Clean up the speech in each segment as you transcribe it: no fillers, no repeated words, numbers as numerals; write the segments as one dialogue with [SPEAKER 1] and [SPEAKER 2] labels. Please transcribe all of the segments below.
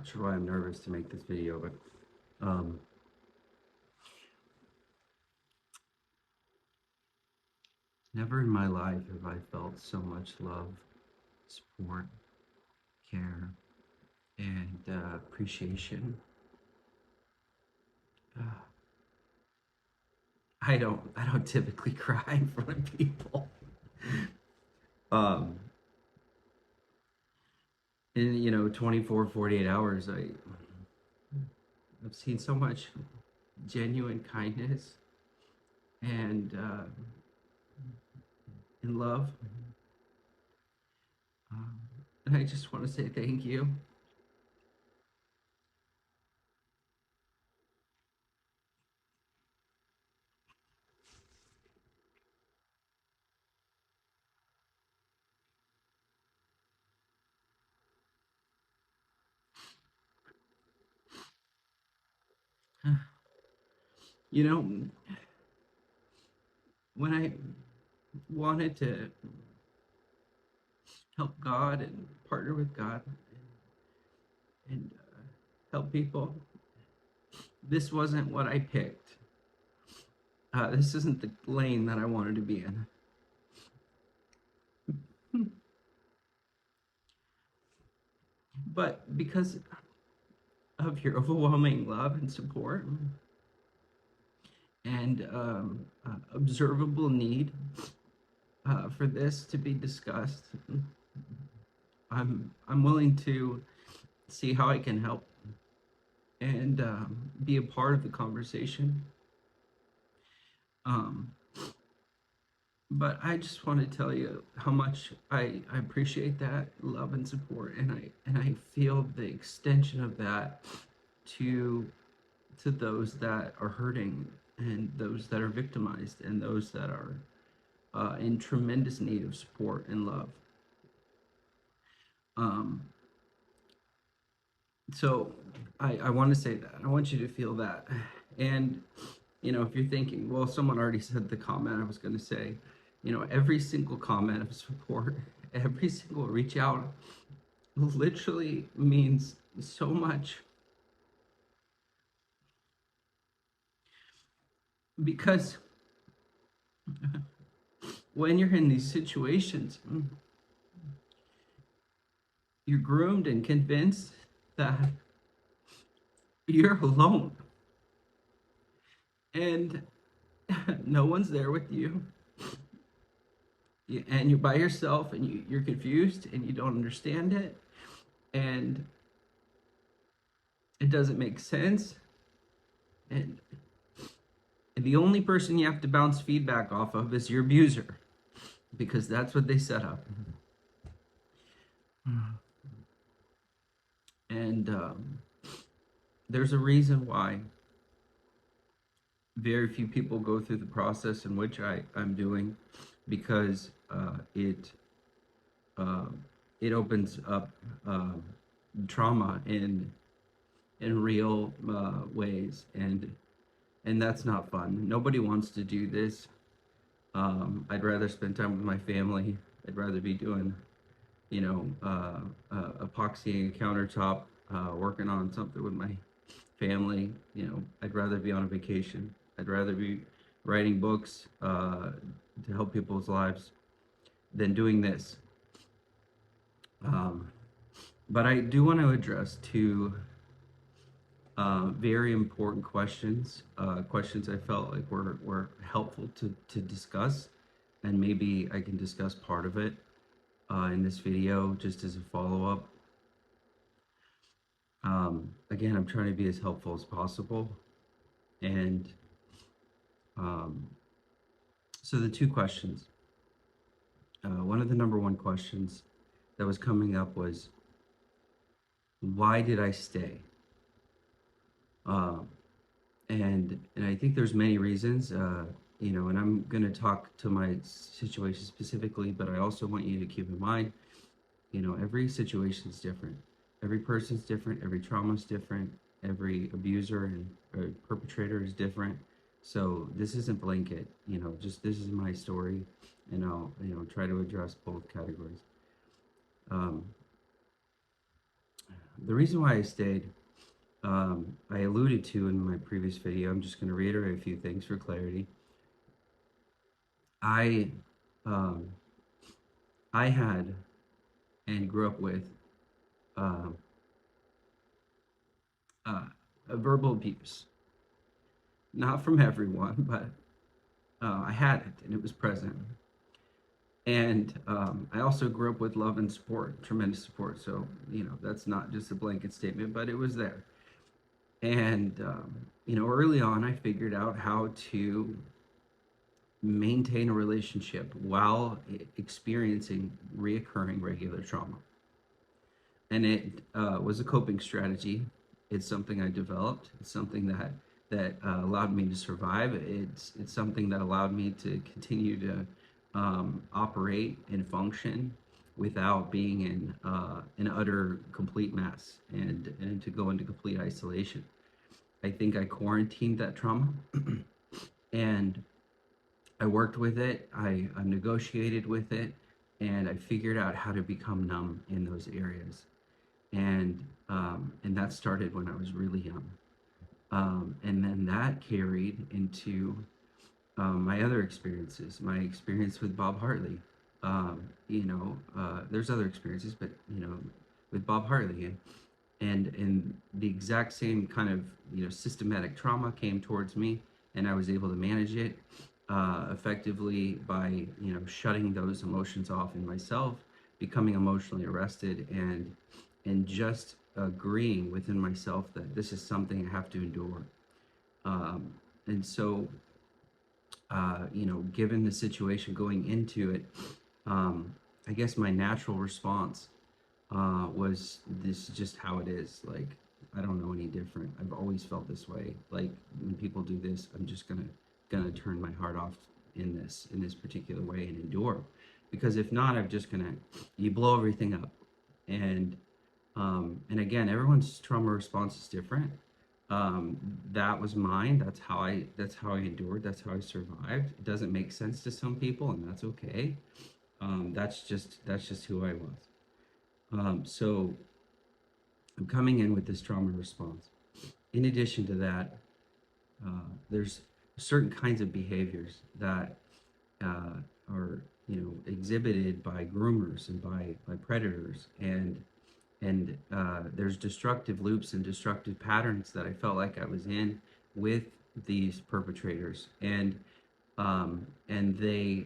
[SPEAKER 1] sure why I'm nervous to make this video, but never in my life have I felt so much love, support, care, and appreciation. Uh, I don't typically cry in front of people. Um, in 24, 48 hours, I've seen so much genuine kindness and love. Um, and I just want to say thank you. You know, when I wanted to help God and partner with God and help people, this wasn't what I picked. This isn't the lane that I wanted to be in. But because of your overwhelming love and support and observable need for this to be discussed, I'm willing to see how I can help and be a part of the conversation. But I just want to tell you how much I appreciate that love and support, and I feel the extension of that to those that are hurting and those that are victimized and those that are in tremendous need of support and love. Um, so I want to say that. I want you to feel that. And, if you're thinking, well, someone already said the comment I was going to say, every single comment of support, every single reach out literally means so much. Because when you're in these situations, you're groomed and convinced that you're alone and no one's there with you, and you're by yourself, and you're confused and you don't understand it, and it doesn't make sense, and the only person you have to bounce feedback off of is your abuser, because that's what they set up. And there's a reason why very few people go through the process in which I'm doing, because it opens up trauma in real ways, and that's not fun. Nobody wants to do this. I'd rather spend time with my family. I'd rather be doing, epoxying a countertop, working on something with my family. I'd rather be on a vacation. I'd rather be writing books to help people's lives than doing this. But I do want to address two very important questions, questions I felt like were helpful to discuss, and maybe I can discuss part of it in this video just as a follow-up. Again, I'm trying to be as helpful as possible, and so the two questions, one of the number one questions that was coming up was, why did I stay? And I think there's many reasons, and I'm going to talk to my situation specifically, but I also want you to keep in mind, every situation is different. Every person's different. Every trauma is different. Every abuser and perpetrator is different. So this isn't blanket, just this is my story, and I'll, try to address both categories. The reason why I stayed, I alluded to in my previous video. I'm just going to reiterate a few things for clarity. I, um, I had and grew up with um, uh, a verbal abuse, not from everyone, but I had it and it was present. And I also grew up with love and support, tremendous support. So, that's not just a blanket statement, but it was there. And, early on, I figured out how to maintain a relationship while experiencing reoccurring regular trauma. And it was a coping strategy. It's something I developed. It's something that allowed me to survive. It's something that allowed me to continue to operate and function without being in an utter complete mess and to go into complete isolation. I think I quarantined that trauma and I worked with it. I negotiated with it, and I figured out how to become numb in those areas. And that started when I was really young. And then that carried into my other experiences. My experience with Bob Hartley. There's other experiences, but with Bob Hartley, and the exact same kind of systematic trauma came towards me, and I was able to manage it effectively by shutting those emotions off in myself, becoming emotionally arrested, and just agreeing within myself that this is something I have to endure. And so, given the situation going into it, I guess my natural response was, this is just how it is. Like, I don't know any different. I've always felt this way. Like, when people do this, I'm just gonna turn my heart off in this particular way and endure, because if not, I'm just gonna you blow everything up. And again, everyone's trauma response is different. That was mine. That's how I endured. That's how I survived. It doesn't make sense to some people, and that's okay. That's just who I was. So I'm coming in with this trauma response. In addition to that, there's certain kinds of behaviors that are exhibited by groomers and by predators, and there's destructive loops and destructive patterns that I felt like I was in with these perpetrators, and they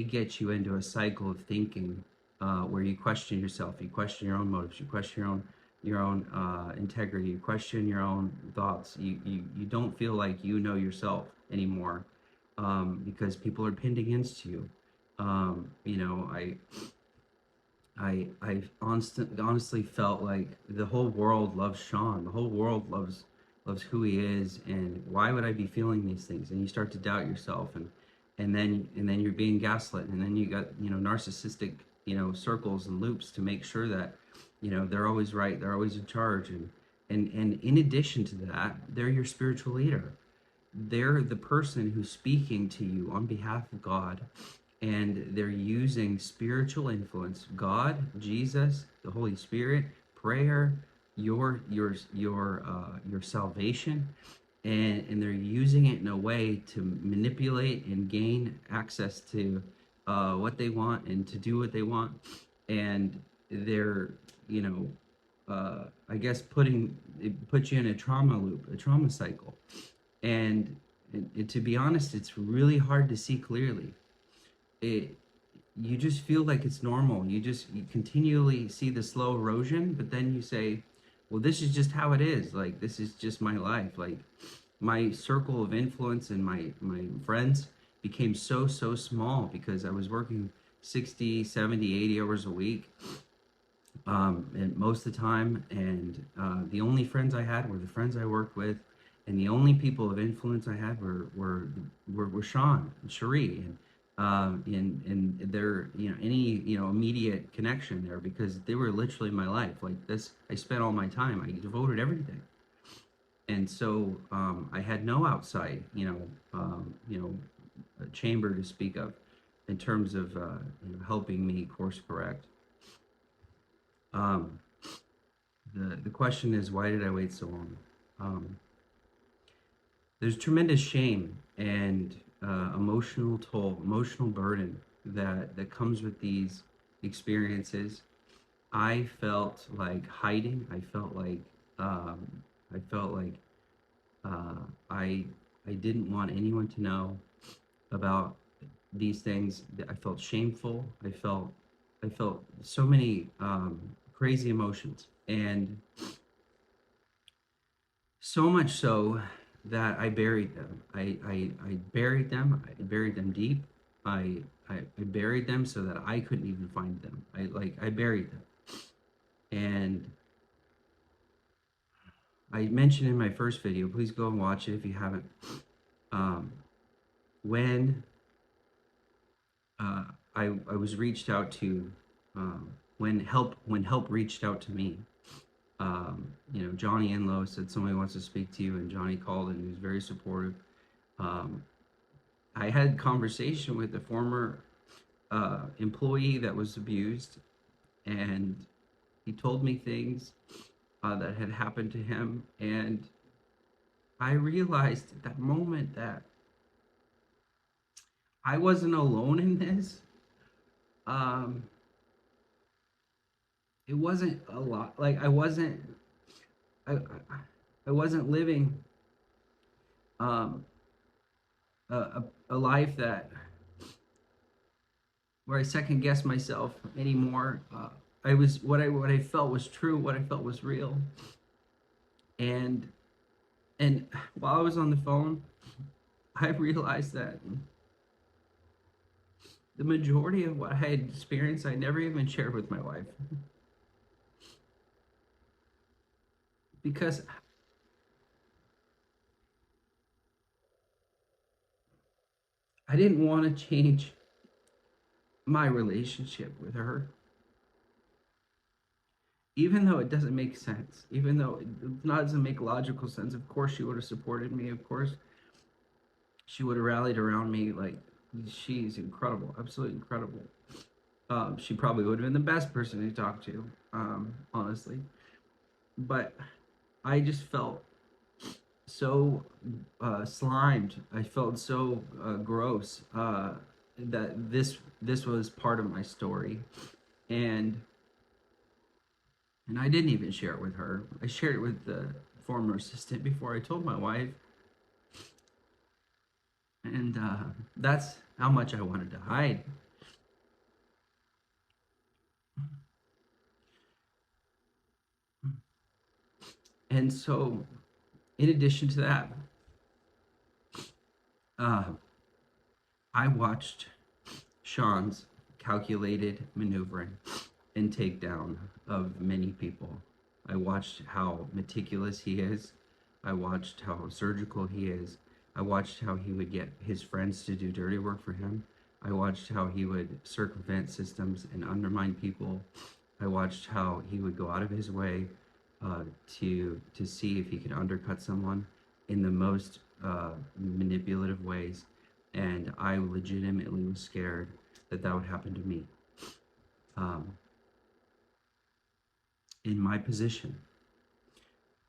[SPEAKER 1] get you into a cycle of thinking where you question yourself, you question your own motives, you question your own integrity, you question your own thoughts. You don't feel like you know yourself anymore because people are pinned against you. I honestly felt like the whole world loves Shawn. The whole world loves who he is, and why would I be feeling these things? And you start to doubt yourself, and then you're being gaslit, and then you got narcissistic circles and loops to make sure that they're always right, they're always in charge, and in addition to that, they're your spiritual leader. They're the person who's speaking to you on behalf of God, and they're using spiritual influence, God, Jesus, the Holy Spirit, prayer, your salvation, and they're using it in a way to manipulate and gain access to what they want and to do what they want. And they're I guess it puts you in a trauma loop, a trauma cycle. And to be honest, it's really hard to see clearly. It You just feel like it's normal. You continually see the slow erosion, but then you say, well, this is just how it is. Like, this is just my life. Like, my circle of influence and my friends became so small because I was working 60, 70, 80 hours a week, and most of the time, and the only friends I had were the friends I worked with, and the only people of influence I had were Shawn and Cherie, and their any immediate connection there, because they were literally my life. Like this, I spent all my time. I devoted everything, and so I had no outside a chamber to speak of in terms of helping me course correct. Um, the question is, why did I wait so long? Um, there's tremendous shame and emotional toll, emotional burden that comes with these experiences. I felt like hiding. Um, I felt like uh, I I didn't want anyone to know about these things. I felt shameful. I felt so many crazy emotions, and so much so that I buried them. I buried them. I buried them deep. I buried them so that I couldn't even find them. I buried them. And I mentioned in my first video, please go and watch it if you haven't. Um, when uh, I was reached out to, when help reached out to me, Johnny Enlow said somebody wants to speak to you, and Johnny called and he was very supportive. Um, I had conversation with a former employee that was abused, and he told me things that had happened to him, and I realized at that moment that I wasn't alone in this. Um, it wasn't a lot. Like I, I wasn't living um, a life that where I second guessed myself anymore. I was what I felt was true, what I felt was real, and and while I was on the phone, I realized that the majority of what I had experienced, I never even shared with my wife because I didn't want to change my relationship with her, even though it doesn't make sense, even though it doesn't make logical sense. Of course, she would have supported me. Of course, she would have rallied around me. Like, she's incredible, absolutely incredible. She probably would have been the best person to talk to, honestly. But I just felt so slimed. I felt so gross that this was part of my story, and and I didn't even share it with her. I shared it with the former assistant before I told my wife, and that's how much I wanted to hide. And so, in addition to that, uh, I watched Shawn's calculated maneuvering and takedown of many people. I watched how meticulous he is. I watched how surgical he is. I watched how he would get his friends to do dirty work for him. I watched how he would circumvent systems and undermine people. I watched how he would go out of his way to see if he could undercut someone in the most manipulative ways, and I legitimately was scared that that would happen to me. Um, in my position,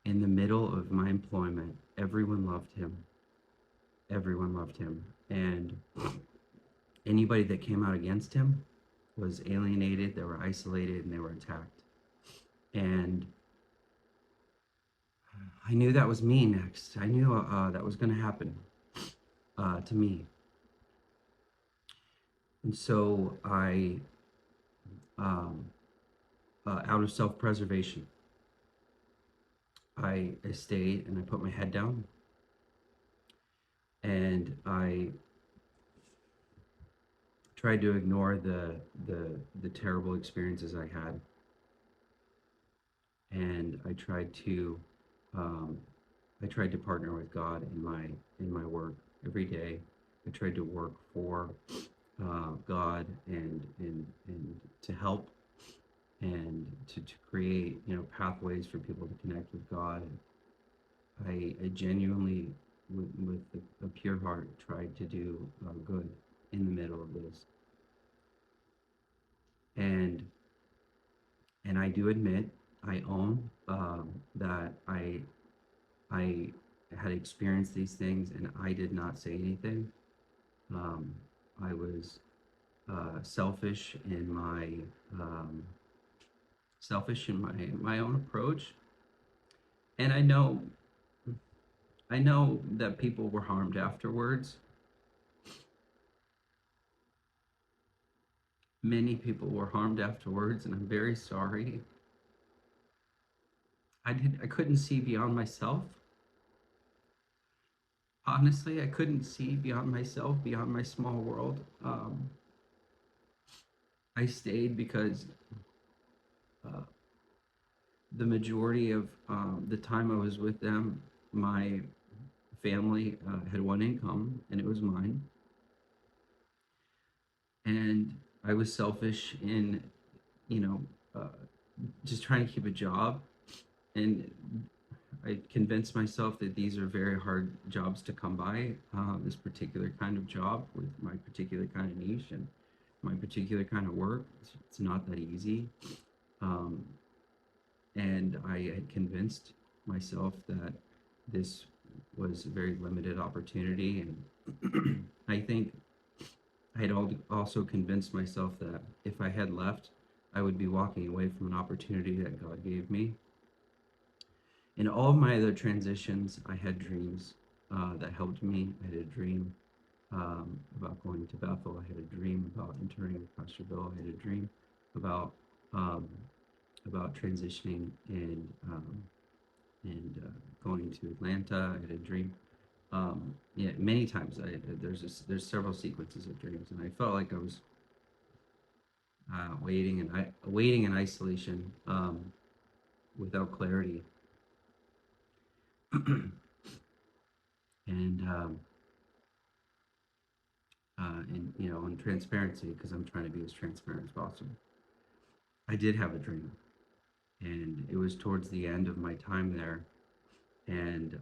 [SPEAKER 1] in the middle of my employment, everyone loved him. Everyone loved him, and anybody that came out against him was alienated. They were isolated, and they were attacked. And I knew that was me next. I knew that was going to happen to me. And so um, out of self-preservation, I stayed and I put my head down, and I tried to ignore the terrible experiences I had, and um, I tried to partner with God in my work every day. I tried to work for God and to help and to create pathways for people to connect with God. I genuinely, with a pure heart, tried to do good in the middle of this, and and I do admit I own, that I had experienced these things and I did not say anything. Um, I was selfish in um, my own approach, and I know that people were harmed afterwards. Many people were harmed afterwards, and I'm very sorry. I couldn't see beyond myself. Honestly, I couldn't see beyond myself, beyond my small world. I stayed because uh, the majority of the time I was with them, my family had one income, and it was mine. And I was selfish in, you know, uh, just trying to keep a job. And I convinced myself that these are very hard jobs to come by. This particular kind of job with my particular kind of niche and my particular kind of work, it's not that easy. Um, and I had convinced myself that this was a very limited opportunity. And I think I had also convinced myself that if I had left, I would be walking away from an opportunity that God gave me. In all of my other transitions, I had dreams that helped me. I had a dream about going to Bethel. I had a dream about interning with Pastor Bill. I had a dream about um, transitioning and going to Atlanta. I had a dream. Yeah, many times. There's several sequences of dreams, and I felt like I was waiting in isolation without clarity. and and and transparency, because I'm trying to be as transparent as possible. I did have a dream, and it was towards the end of my time there, and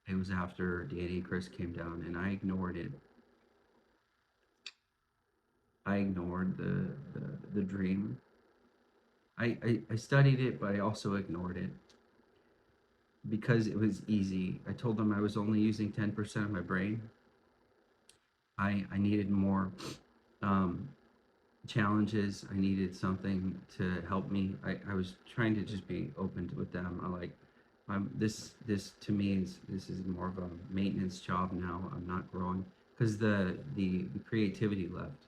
[SPEAKER 1] it was after Danny and Chris came down, and I ignored it. I ignored the dream. I studied it, but I also ignored it because it was easy. I told them I was only using 10% of my brain. I needed more um, challenges. I needed something to help me. I was trying to just be open with them. I like this to me is this is more of a maintenance job now. I'm not growing because the creativity left,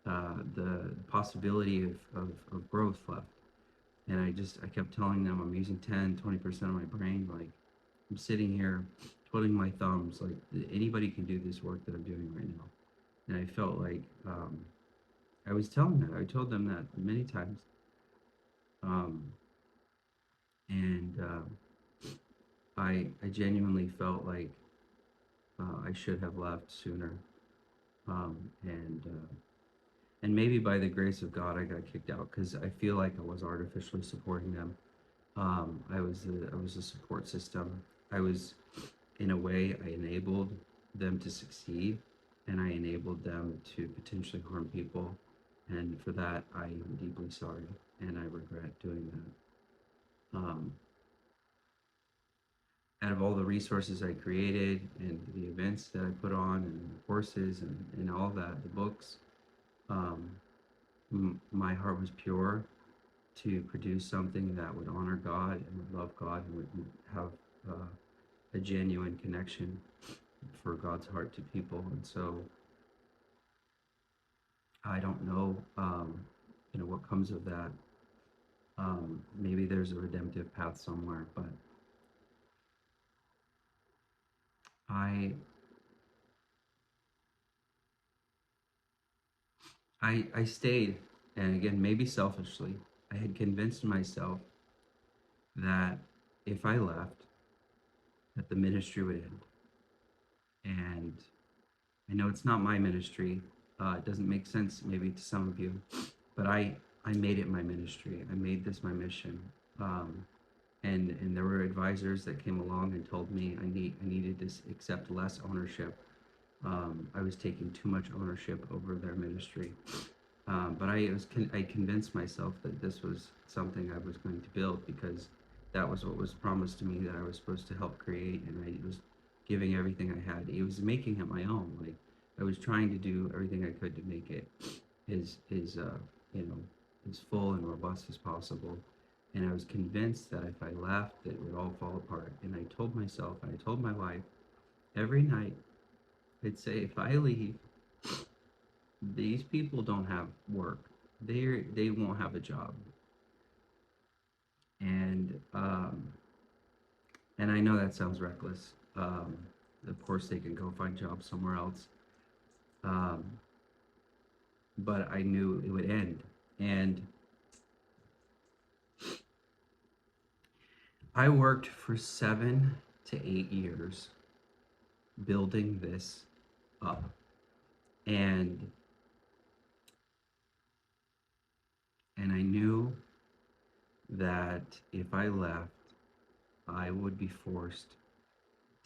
[SPEAKER 1] the possibility of growth left, and I kept telling them I'm using 10-20% of my brain. Like I'm sitting here twiddling my thumbs. Like anybody can do this work that I'm doing right now, and I felt like I was telling that. I told them that many times. Um, and I genuinely felt like I should have left sooner. Um, and maybe by the grace of God, I got kicked out because I feel like I was artificially supporting them. I was a support system. I was, in a way, I enabled them to succeed, and I enabled them to potentially harm people. And for that, I am deeply sorry, and I regret doing that. Out of all the resources I created and the events that I put on and the courses and all that, the books, um, my heart was pure to produce something that would honor God and would love God and would have uh, a genuine connection for God's heart to people. And so I don't know, what comes of that. Maybe there's a redemptive path somewhere, but I I stayed, and again, maybe selfishly, I had convinced myself that if I left, that the ministry would end. And I know it's not my ministry. It doesn't make sense maybe to some of you, but I made it my ministry. I made this my mission. Um, and there were advisors that came along and told me I needed to accept less ownership. I was taking too much ownership over their ministry. But I convinced myself that this was something I was going to build because that was what was promised to me that I was supposed to help create, and I was giving everything I had. It was making it my own. Like I was trying to do everything I could to make it as you know as full and robust as possible. And I was convinced that if I left, it would all fall apart. And I told myself, and I told my wife every night, I'd say, if I leave, these people don't have work. They won't have a job. And and I know that sounds reckless. Of course, they can go find jobs somewhere else. Um, but I knew it would end. And I worked for 7 to 8 years building this up. And I knew that if I left, I would be forced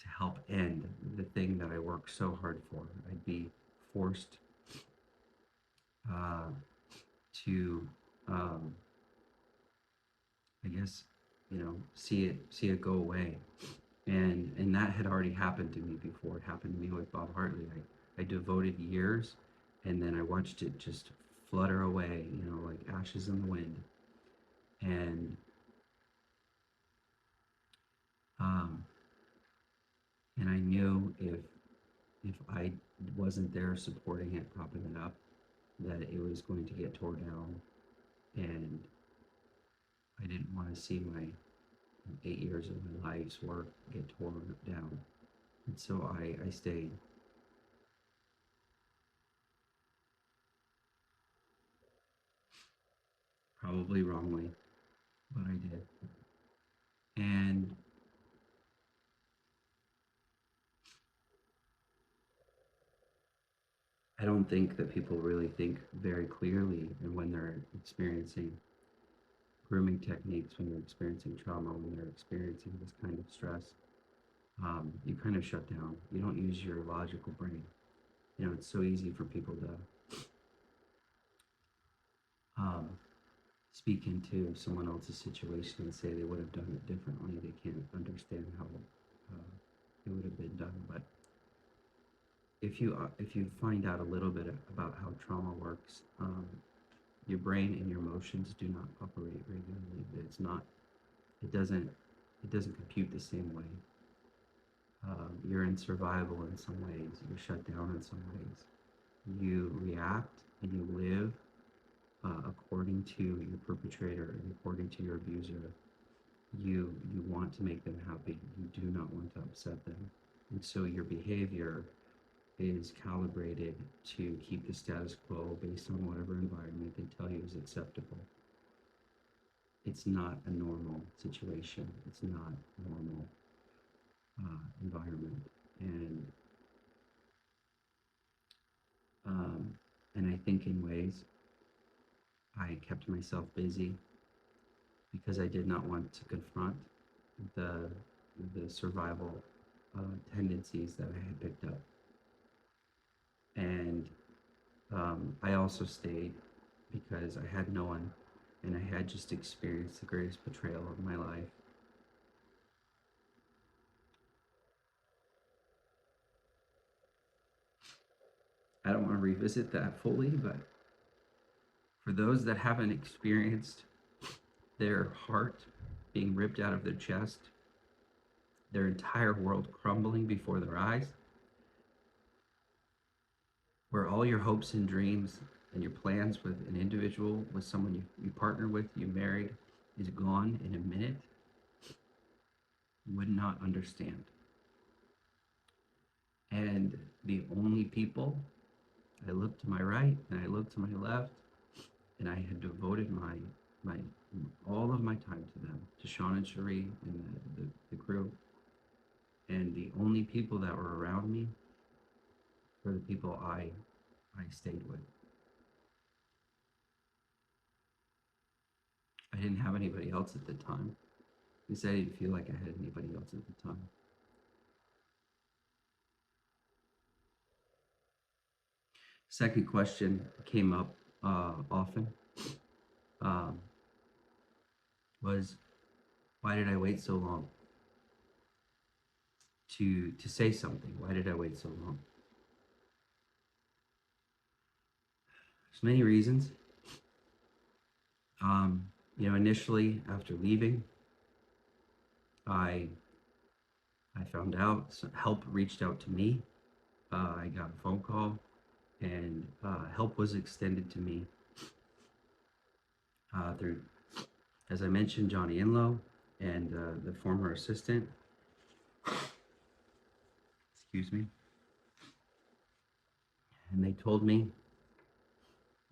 [SPEAKER 1] to help end the thing that I worked so hard for. I'd be forced uh, to, um, I guess, see it go away. And that had already happened to me before. It happened to me with Bob Hartley. I devoted years, and then I watched it just flutter away, like ashes in the wind. And um, and I knew if I wasn't there supporting it, propping it up, that it was going to get torn down, and I didn't want to see my 8 years of my life's work get torn down. And so I stayed. Probably wrongly, but I did. And I don't think that people really think very clearly, and when they're experiencing grooming techniques, when they're experiencing trauma, when they're experiencing this kind of stress, you kind of shut down. You don't use your logical brain. It's so easy for people to um, speak into someone else's situation and say they would have done it differently. They can't understand how it would have been done. But if you find out a little bit about how trauma works, your brain and your emotions do not operate regularly. It's not. It doesn't. It doesn't compute the same way. You're in survival in some ways. You're shut down in some ways. You react and you live according to your perpetrator and according to your abuser. You want to make them happy. You do not want to upset them, and so your behavior is calibrated to keep the status quo based on whatever environment they tell you is acceptable. It's not a normal situation. It's not a normal environment, and um, and I think in ways I kept myself busy because I did not want to confront the survival tendencies that I had picked up, and I also stayed because I had no one, and I had just experienced the greatest betrayal of my life. I don't want to revisit that fully, but for those that haven't experienced their heart being ripped out of their chest, their entire world crumbling before their eyes, where all your hopes and dreams and your plans with an individual, with someone you partner with, you married, is gone in a minute, you would not understand. And the only people, I looked to my right and I looked to my left, and I had devoted my all of my time to them, to Shawn and Cherie and the crew. And the only people that were around me were the people I stayed with. I didn't have anybody else at the time. At least I didn't feel like I had anybody else at the time. Second question came up often, um, was, why did I wait so long to say something? Why did I wait so long? There's many reasons. Um, Initially after leaving, I I found out help reached out to me. I got a phone call, and help was extended to me through, as I mentioned, Johnny Inlow and the former assistant. Excuse me. And they told me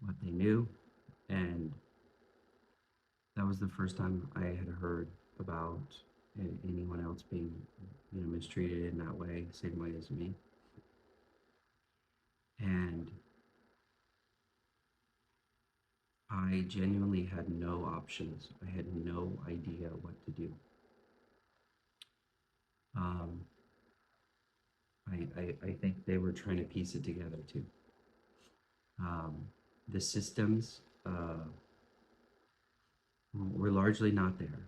[SPEAKER 1] what they knew, and that was the first time I had heard about anyone else being, mistreated in that way, same way as me. And I genuinely had no options. I had no idea what to do. Um, I think they were trying to piece it together too. Um, the systems were largely not there.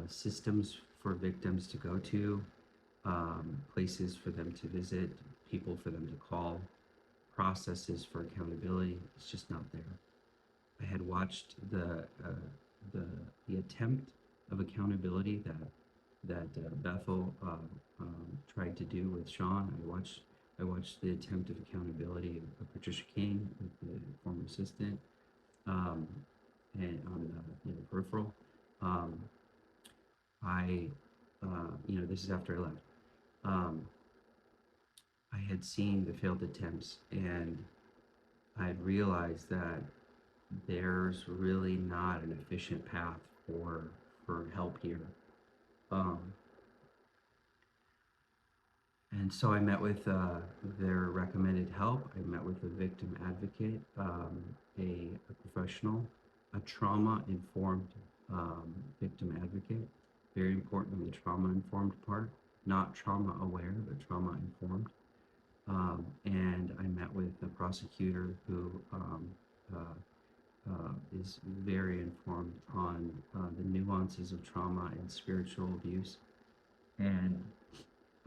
[SPEAKER 1] Systems for victims to go to, places for them to visit, people for them to call, processes for accountability. It's just not there. I had watched the the attempt of accountability that Bethel tried to do with Shawn. I watched the attempt of accountability of Patricia King, the former assistant, um, and on the peripheral. Um, I this is after I left. Um, I had seen the failed attempts, and I had realized that there's really not an efficient path for help here. Um, and so I met with their recommended help. I met with a victim advocate, a professional, a trauma-informed victim advocate. Very important on the trauma-informed part, not trauma-aware, but trauma-informed. And I met with a prosecutor who is very informed on the nuances of trauma and spiritual abuse. And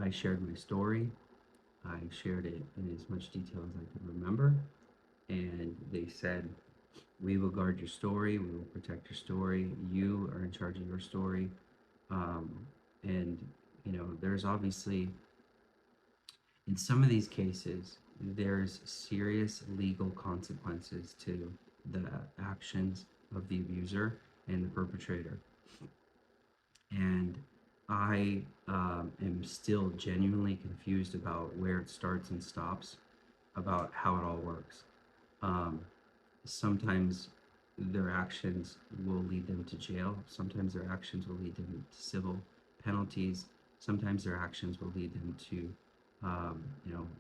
[SPEAKER 1] I shared my story. I shared it in as much detail as I could remember. And they said, we will guard your story. We will protect your story. You are in charge of your story. Um, and, there's obviously, in some of these cases, there's serious legal consequences to the actions of the abuser and the perpetrator. And I am still genuinely confused about where it starts and stops, about how it all works. Um, Sometimes their actions will lead them to jail. Sometimes their actions will lead them to civil penalties. Sometimes their actions will lead them to,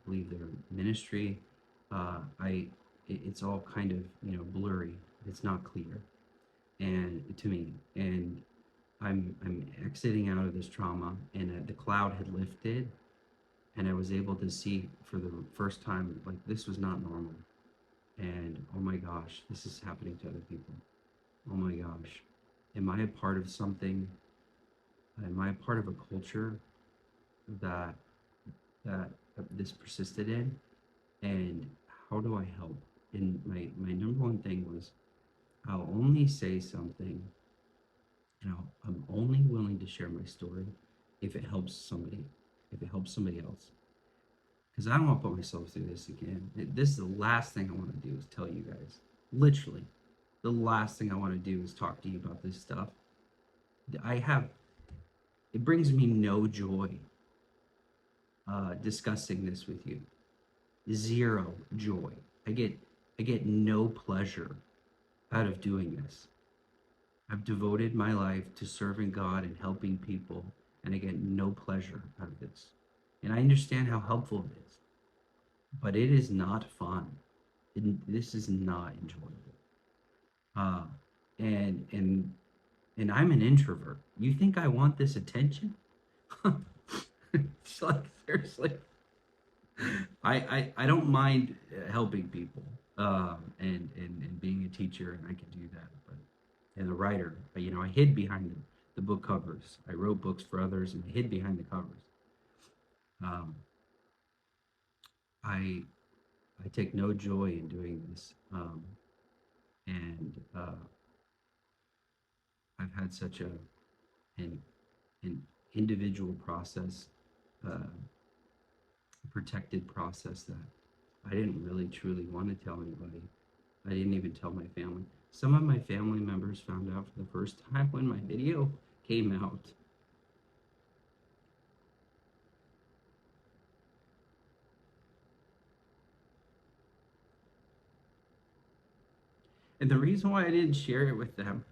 [SPEAKER 1] leave their ministry. It's all kind of, blurry. It's not clear, and to me, and I'm exiting out of this trauma, and the cloud had lifted, and I was able to see for the first time, like, this was not normal, and oh my gosh, this is happening to other people. Oh my gosh, am I a part of something? Am I a part of a culture that that this persisted in? And how do I help? And my number one thing was, I'll only say something, I'm only willing to share my story if it helps somebody, if it helps somebody else. Because I don't want to put myself through this again. This is the last thing I want to do is tell you guys. Literally, the last thing I want to do is talk to you about this stuff. I have, it brings me no joy discussing this with you. Zero joy. I get no pleasure out of doing this. I've devoted my life to serving God and helping people, and I get no pleasure out of this. And I understand how helpful it is, but it is not fun. This is not enjoyable. Uh, and and and I'm an introvert. You think I want this attention? It's like, seriously. I don't mind helping people. and being a teacher, and I could do that. But and a writer, but, I hid behind the book covers. I wrote books for others and hid behind the covers. Um, I I take no joy in doing this, and I've had such an an individual process, protected process that I didn't really truly want to tell anybody. I didn't even tell my family. Some of my family members found out for the first time when my video came out. And the reason why I didn't share it with them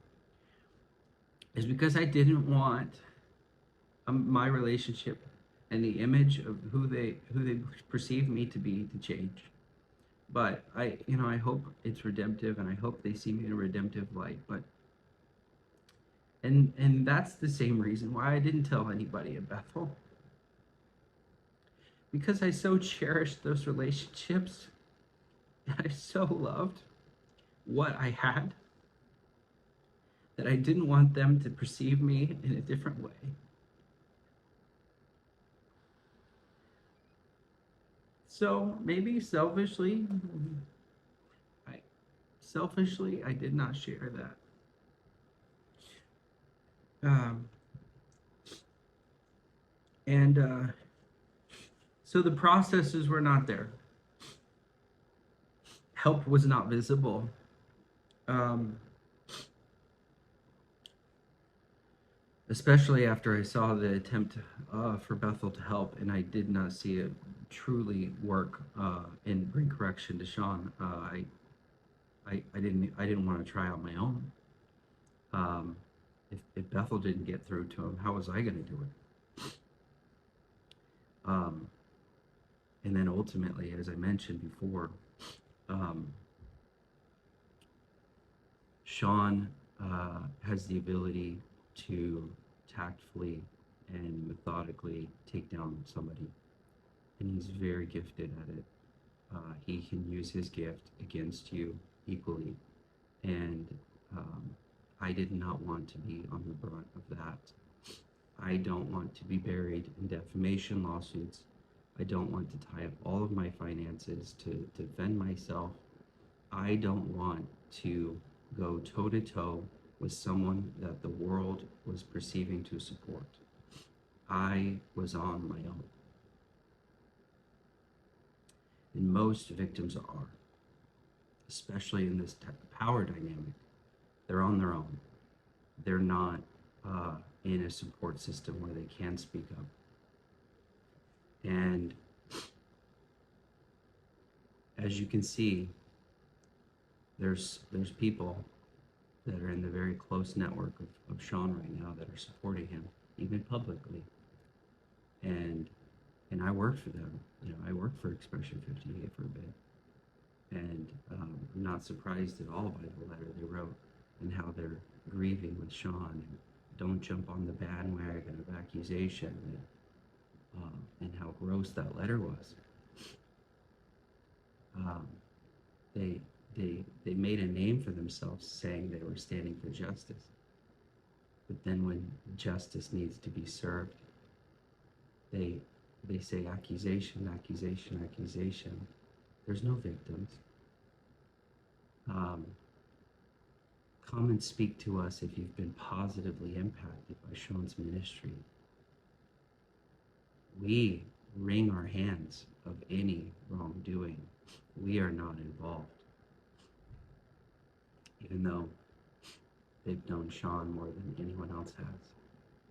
[SPEAKER 1] is because I didn't want my relationship and the image of who they perceive me to be to change. But I hope it's redemptive, and I hope they see me in a redemptive light. But and that's the same reason why I didn't tell anybody at Bethel, because I so cherished those relationships, and I so loved what I had, that I didn't want them to perceive me in a different way. So maybe I I did not share that. Um, and So the processes were not there. Help was not visible. Um, Especially after I saw the attempt for Bethel to help, and I did not see it truly work and bring correction to Shawn. I didn't want to try on my own. If Bethel didn't get through to him, how was I going to do it? Um, and then ultimately, as I mentioned before, um, Shawn has the ability to tactfully and methodically take down somebody, and he's very gifted at it. He can use his gift against you equally, and um, I did not want to be on the brunt of that. I don't want to be buried in defamation lawsuits. I don't want to tie up all of my finances to defend myself. I don't want to go toe to toe with someone that the world was perceiving to support. I was on my own. And most victims are, especially in this type of power dynamic. They're on their own. They're not in a support system where they can speak up. And as you can see, there's people that are in the very close network of Shawn right now that are supporting him, even publicly. And and I worked for them. I worked for Expression 58 for a bit, and I'm not surprised at all by the letter they wrote and how they're grieving with Shawn, and don't jump on the bandwagon of accusation, and how gross that letter was. Um, they they made a name for themselves saying they were standing for justice, but then when justice needs to be served, they they say accusation, accusation, accusation. There's no victims. Um, Come and speak to us if you've been positively impacted by Shawn's ministry. We wring our hands of any wrongdoing. We are not involved, even though they've known Shawn more than anyone else has.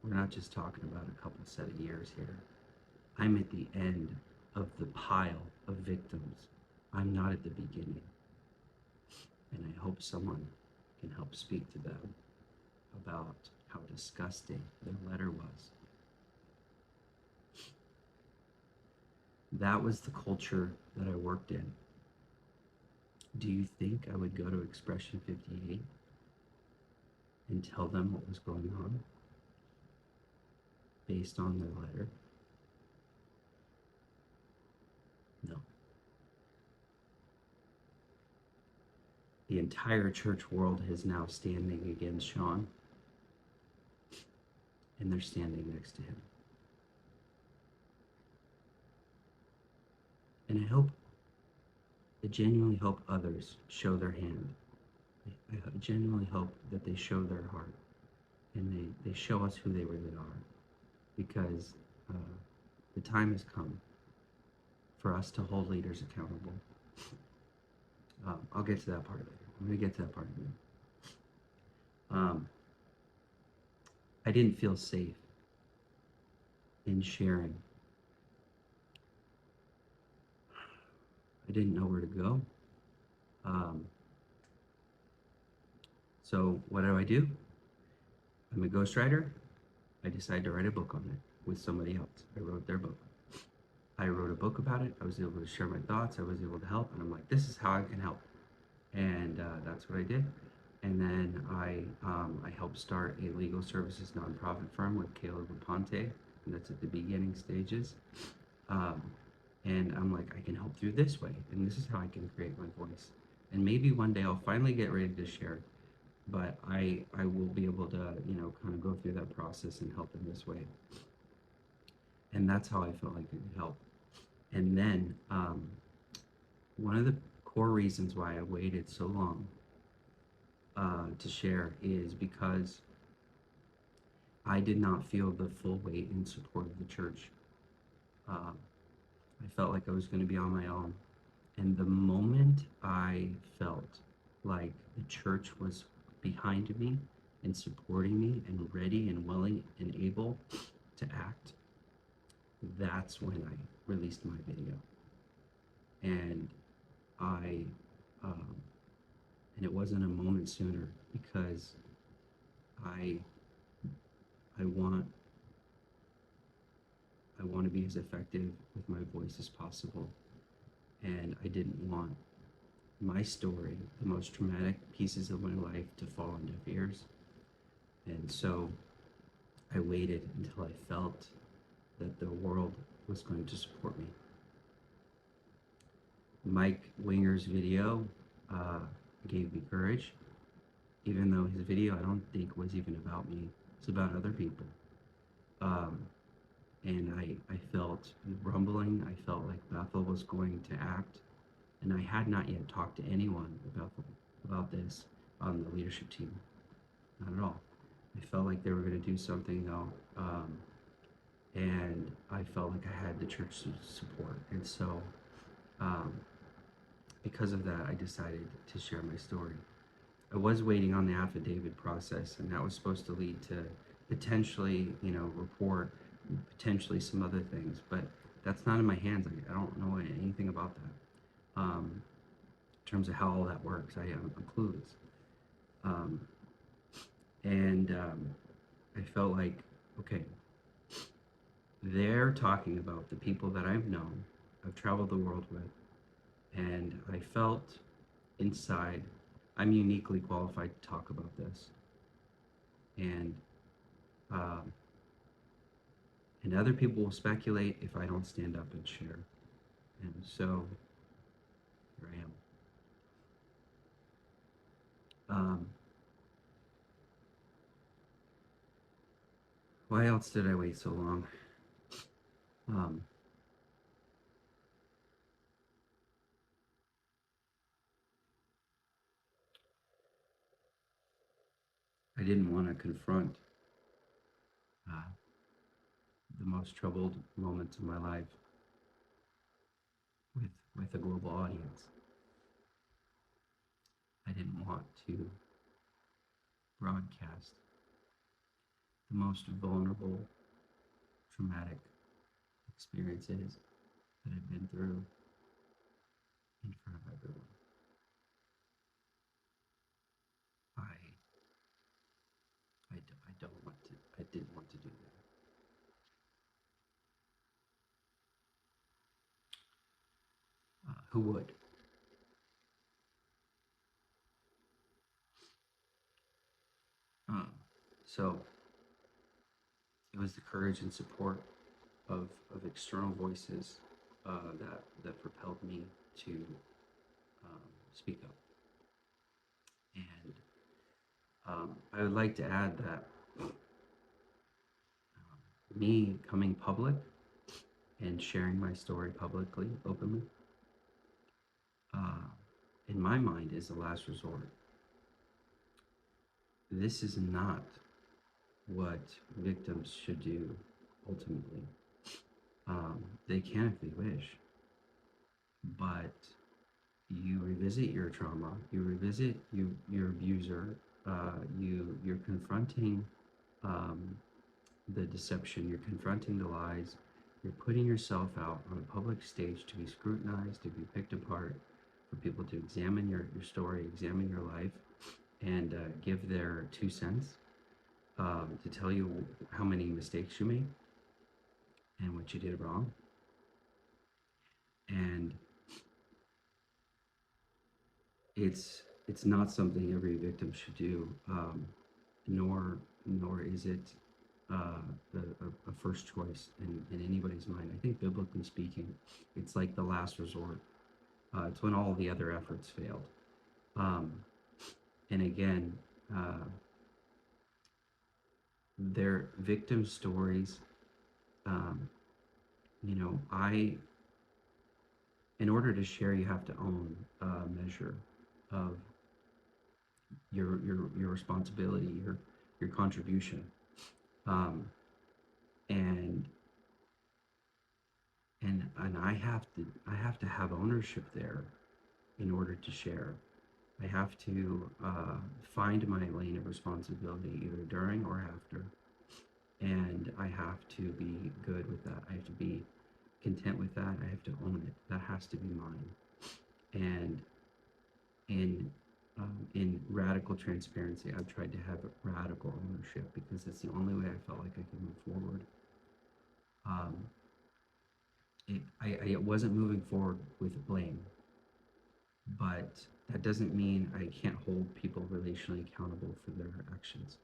[SPEAKER 1] We're not just talking about a couple set of years here. I'm at the end of the pile of victims. I'm not at the beginning. And I hope someone can help speak to them about how disgusting their letter was. That was the culture that I worked in. Do you think I would go to Expression 58 and tell them what was going on based on their letter? No. the entire church world is now standing against Shawn, and they're standing next to him. And I genuinely hope others show their hand. I genuinely hope that they show their heart and they show us who they really are, because uh, the time has come for us to hold leaders accountable. I'll get to that part later. I'm going to get to that part later. I didn't feel safe in sharing. I didn't know where to go. Um, so what do? I'm a ghostwriter. I decided to write a book on it with somebody else. I wrote their book. I wrote a book about it. I was able to share my thoughts. I was able to help. And I'm like, this is how I can help. And that's what I did. And then I helped start a legal services nonprofit firm with Caleb Aponte, and that's at the beginning stages. Um, and I'm like, I can help through this way, and this is how I can create my voice. And maybe one day I'll finally get ready to share, but I will be able to, kind of go through that process and help in this way. And that's how I felt like it could help. And then one of the core reasons why I waited so long to share is because I did not feel the full weight and support of the church. I felt like I was going to be on my own. And the moment I felt like the church was behind me and supporting me and ready and willing and able to act, that's when I released my video. And and it wasn't a moment sooner, because I want to be as effective with my voice as possible, and I didn't want my story, the most traumatic pieces of my life, to fall on deaf ears. And so I waited until I felt that the world was going to support me. Mike Winger's video gave me courage, even though his video I don't think was even about me. It's about other people. And I felt rumbling. I felt like Bethel was going to act, and I had not yet talked to anyone about this on the leadership team. Not at all. I felt like they were going to do something though, and I felt like I had the church support. And so, because of that, I decided to share my story. I was waiting on the affidavit process, and that was supposed to lead to potentially, report, potentially some other things, but that's not in my hands. I don't know anything about that. In terms of how all that works, I'm clueless. I felt like, okay, they're talking about the people that I've known, I've traveled the world with, and I felt inside I'm uniquely qualified to talk about this. And other people will speculate if I don't stand up and share. And so here I am. Why else did I wait so long? I didn't want to confront the most troubled moments of my life with a global audience. I didn't want to broadcast the most vulnerable, traumatic experiences that I've been through in front of everyone. I didn't want to do that. Who would? So it was the courage and support of external voices that propelled me to speak up. I would like to add that me coming public and sharing my story publicly, openly, uh, in my mind is the last resort. This is not what victims should do ultimately. They can if they wish, but you revisit your trauma, you revisit your abuser, you're confronting um, the deception, you're confronting the lies, you're putting yourself out on a public stage to be scrutinized, to be picked apart, for people to examine your story, examine your life, and give their 2 cents, to tell you how many mistakes you made and what you did wrong. And it's not something every victim should do, nor is it a first choice in anybody's mind. I think biblically speaking, it's like the last resort. It's when all the other efforts failed. Um, and again, uh, their victim stories. Um, in order to share, you have to own a measure of your responsibility, your contribution, um, and and I have to have ownership there in order to share. I have to find my lane of responsibility either during or after, and I have to be good with that. I have to be content with that. I have to own it. That has to be mine. And in radical transparency, I've tried to have radical ownership because it's the only way I felt like I could move forward. Um, I wasn't moving forward with blame, but that doesn't mean I can't hold people relationally accountable for their actions.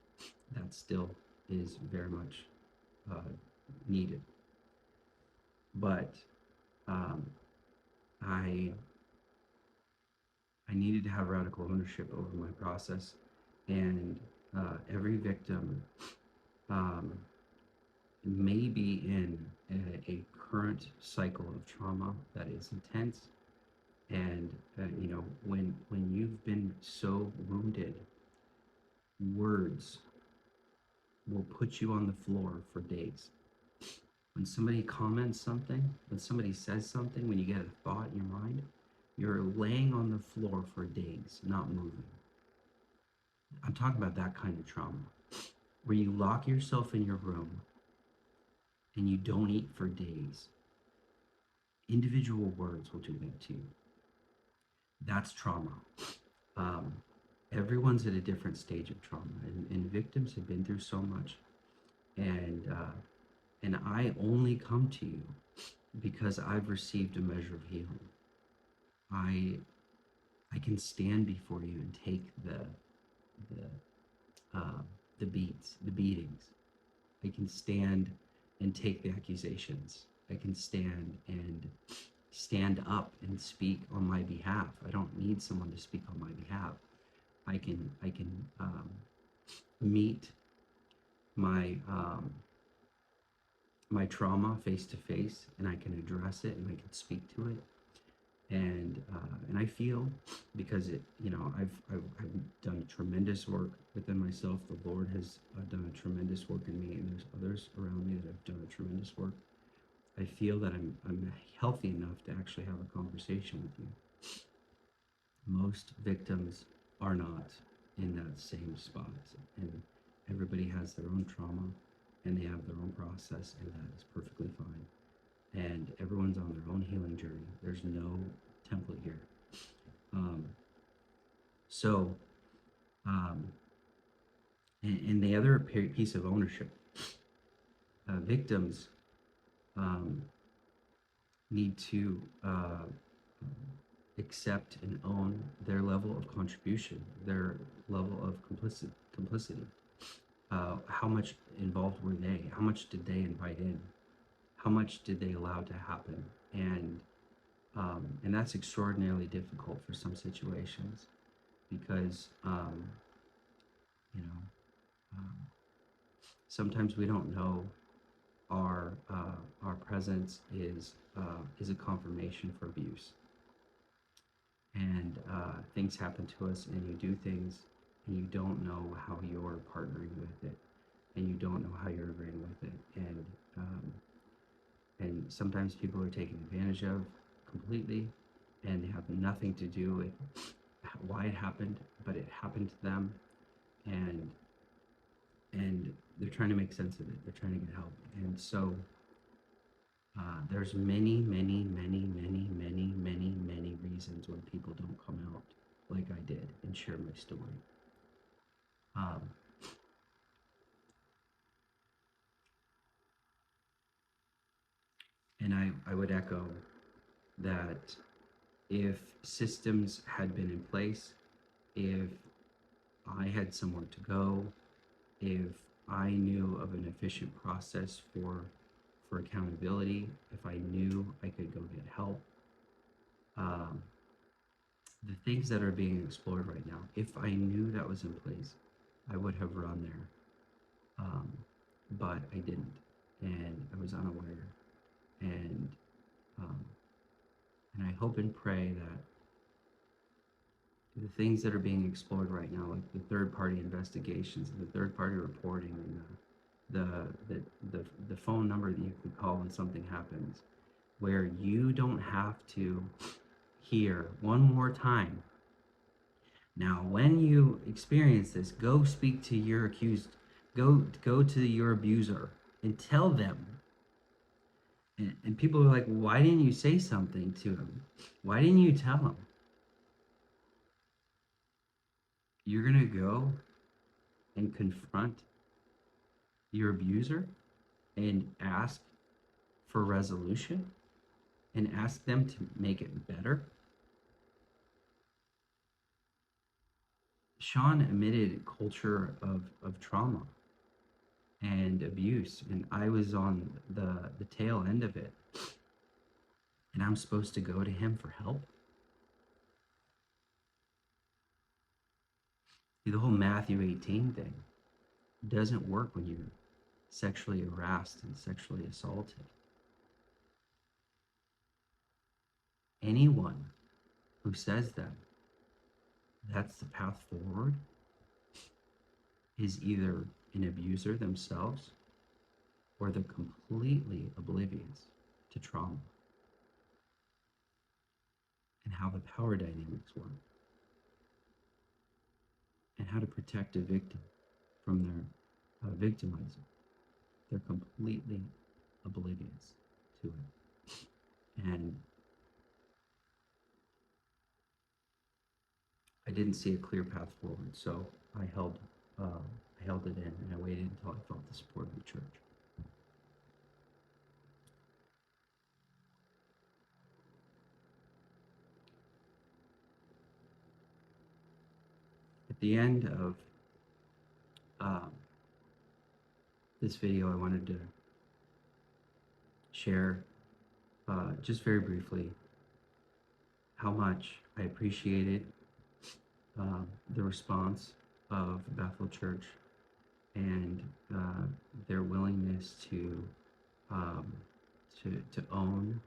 [SPEAKER 1] That still is very much uh, needed. But um, I I needed to have radical ownership over my process, and every victim um, may be in a current cycle of trauma that is intense, and when you've been so wounded, words will put you on the floor for days. When somebody comments something, when somebody says something, when you get a thought in your mind, you're laying on the floor for days, not moving. I'm talking about that kind of trauma, where you lock yourself in your room and you don't eat for days. Individual words will do that to you. That's trauma. Um, Everyone's at a different stage of trauma, and victims have been through so much. And I only come to you because I've received a measure of healing. I I can stand before you and take the the beats, the beatings. I can stand and take the accusations. I can stand up and speak on my behalf. I don't need someone to speak on my behalf. I can meet my my trauma face to face, and I can address it, and I can speak to it, and I feel, because I've done tremendous work within myself. The Lord has done a tremendous work in me, and there's others around me that have done a tremendous work. I feel that I'm healthy enough to actually have a conversation with you. Most victims are not in that same spot, and everybody has their own trauma, and they have their own process, and that is perfectly fine. And everyone's on their own healing journey. There's no template here. Um, so, um, and the other piece of ownership, victims um, need to accept and own their level of contribution, their level of complicity. How much involved were they? How much did they invite in? How much did they allow to happen? And that's extraordinarily difficult for some situations, because sometimes we don't know our presence is a confirmation for abuse, and things happen to us, and you do things, and you don't know how you're partnering with it, and you don't know how you're agreeing with it, and sometimes people are taken advantage of completely, and they have nothing to do with why it happened, but it happened to them, and they're trying to make sense of it. They're trying to get help, and so there's many reasons when people don't come out like I did and share my story. Um, and I would echo that if systems had been in place, if I had somewhere to go, if I knew of an efficient process for accountability, if I knew I could go get help, um, the things that are being explored right now, if I knew that was in place, I would have run there. Um, but I didn't, and I was unaware. And um, and I hope and pray that the things that are being explored right now, like the third-party investigations, and the third-party reporting, and the phone number that you can call when something happens, where you don't have to hear one more time. Now, when you experience this, go speak to your accused, go to your abuser and tell them. And people are like, why didn't you say something to him? Why didn't you tell him? You're gonna go and confront your abuser and ask for resolution and ask them to make it better. Shawn admitted a culture of trauma and abuse, and I was on the tail end of it, and I'm supposed to go to him for help. See, the whole Matthew 18 thing doesn't work when you're sexually harassed and sexually assaulted. Anyone who says that that's the path forward is either an abuser themselves or they're completely oblivious to trauma and how the power dynamics work and how to protect a victim from their victimizer. They're completely oblivious to it. And I didn't see a clear path forward, so I held it in, and I waited until I felt the support of the church. At the end of this video, I wanted to share just very briefly how much I appreciated the response of Bethel Church and their willingness um, to own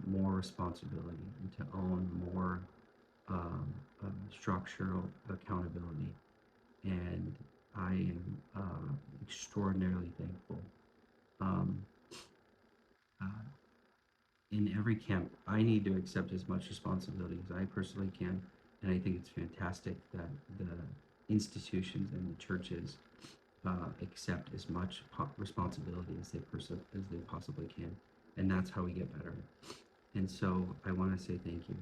[SPEAKER 1] more responsibility and to own more structural accountability. And I am extraordinarily thankful. Um, uh, in every camp, I need to accept as much responsibility as I personally can, and I think it's fantastic that the institutions and the churches accept as much responsibility as they possibly can, and that's how we get better. And so I want to say thank you.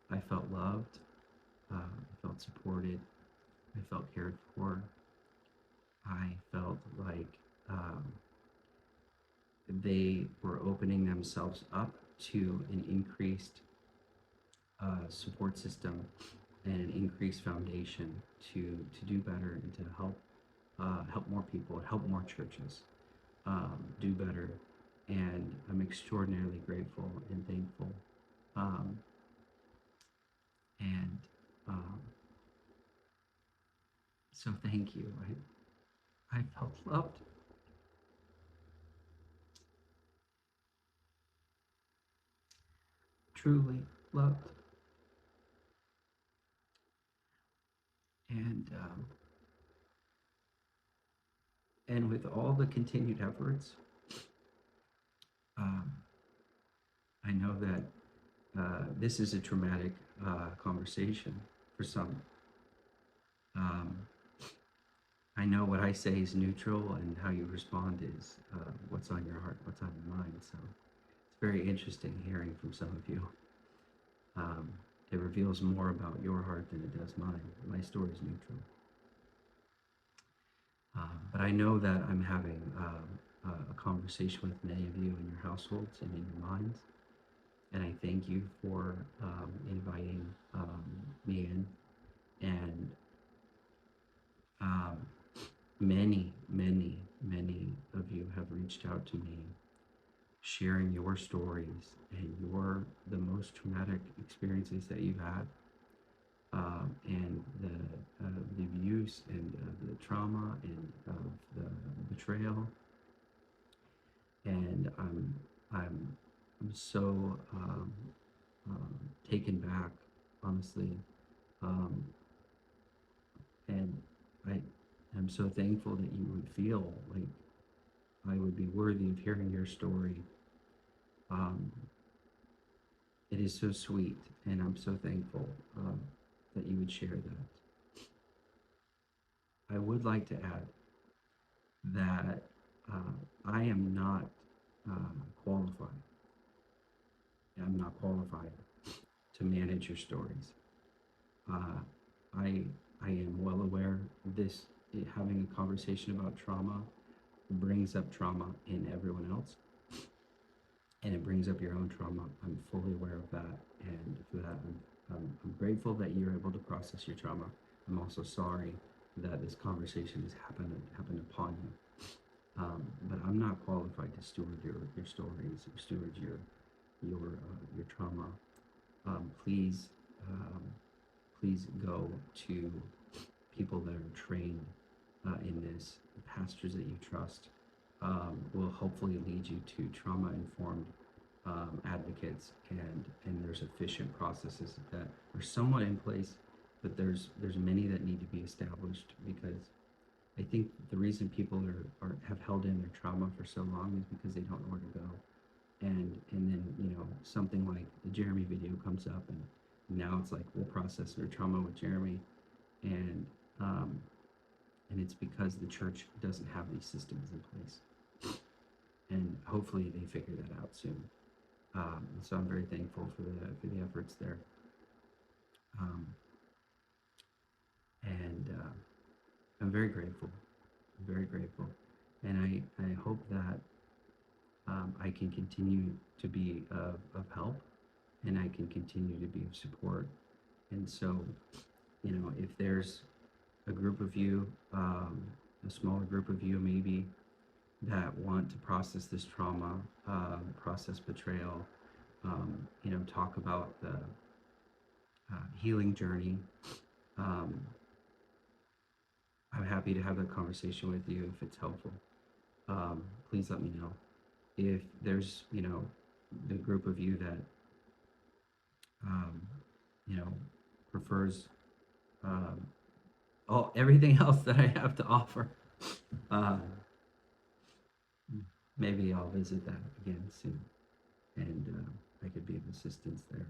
[SPEAKER 1] I felt loved. I felt supported. I felt cared for. I felt like they were opening themselves up to an increased support system and an increased foundation to do better and to help more people and help more churches do better. And I'm extraordinarily grateful and thankful. Um, and so thank you. I felt loved, truly loved. And and with all the continued efforts, um, I know that this is a traumatic conversation for some. Um, I know what I say is neutral, and how you respond is what's on your heart, what's on your mind. So it's very interesting hearing from some of you. Um, it reveals more about your heart than it does mine. My story is neutral. But I know that I'm having a conversation with many of you in your households and in your minds. And I thank you for inviting me in. And um, many of you have reached out to me, sharing your stories and the most traumatic experiences that you've had, and the abuse and the trauma and the betrayal. And I'm so taken back, honestly, um, and I am so thankful that you would feel like I would be worthy of hearing your story. Um, it is so sweet, and I'm so thankful that you would share that. I would like to add that I am not qualified. I'm not qualified to manage your stories. Uh, I I am well aware this having a conversation about trauma brings up trauma in everyone else, and it brings up your own trauma. I'm fully aware of that, and for that, I'm grateful that you're able to process your trauma. I'm also sorry that this conversation has happened upon you. But I'm not qualified to steward your stories or steward your trauma. Please, um, please go to people that are trained in this, pastors that you trust, will hopefully lead you to trauma-informed advocates, and there's efficient processes that are somewhat in place, but there's many that need to be established, because I think the reason people have held in their trauma for so long is because they don't know where to go. And then, something like the Jeremy video comes up, and now it's like, we'll process their trauma with Jeremy. And um, and it's because the church doesn't have these systems in place, and hopefully they figure that out soon. So I'm very thankful for the efforts there. um, and I'm very grateful, very grateful, and I hope that I can continue to be of help, and I can continue to be of support. And so, if there's a group of you, a smaller group of you maybe, that want to process this trauma, process betrayal, talk about the healing journey, um, I'm happy to have that conversation with you if it's helpful. Please let me know. If there's, the group of you that, um, you know, prefers everything else that I have to offer, uh, maybe I'll visit that again soon, and I could be of assistance there.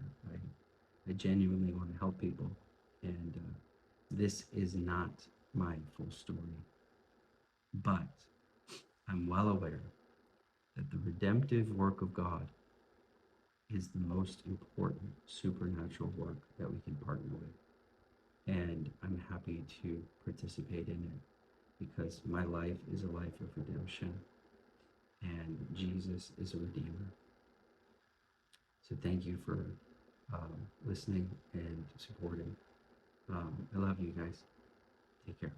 [SPEAKER 1] I genuinely want to help people, and this is not my full story, but I'm well aware that the redemptive work of God is the most important supernatural work that we can partner with. And I'm happy to participate in it, because my life is a life of redemption, and Jesus is a redeemer. So thank you for listening and supporting. I love you guys. Take care.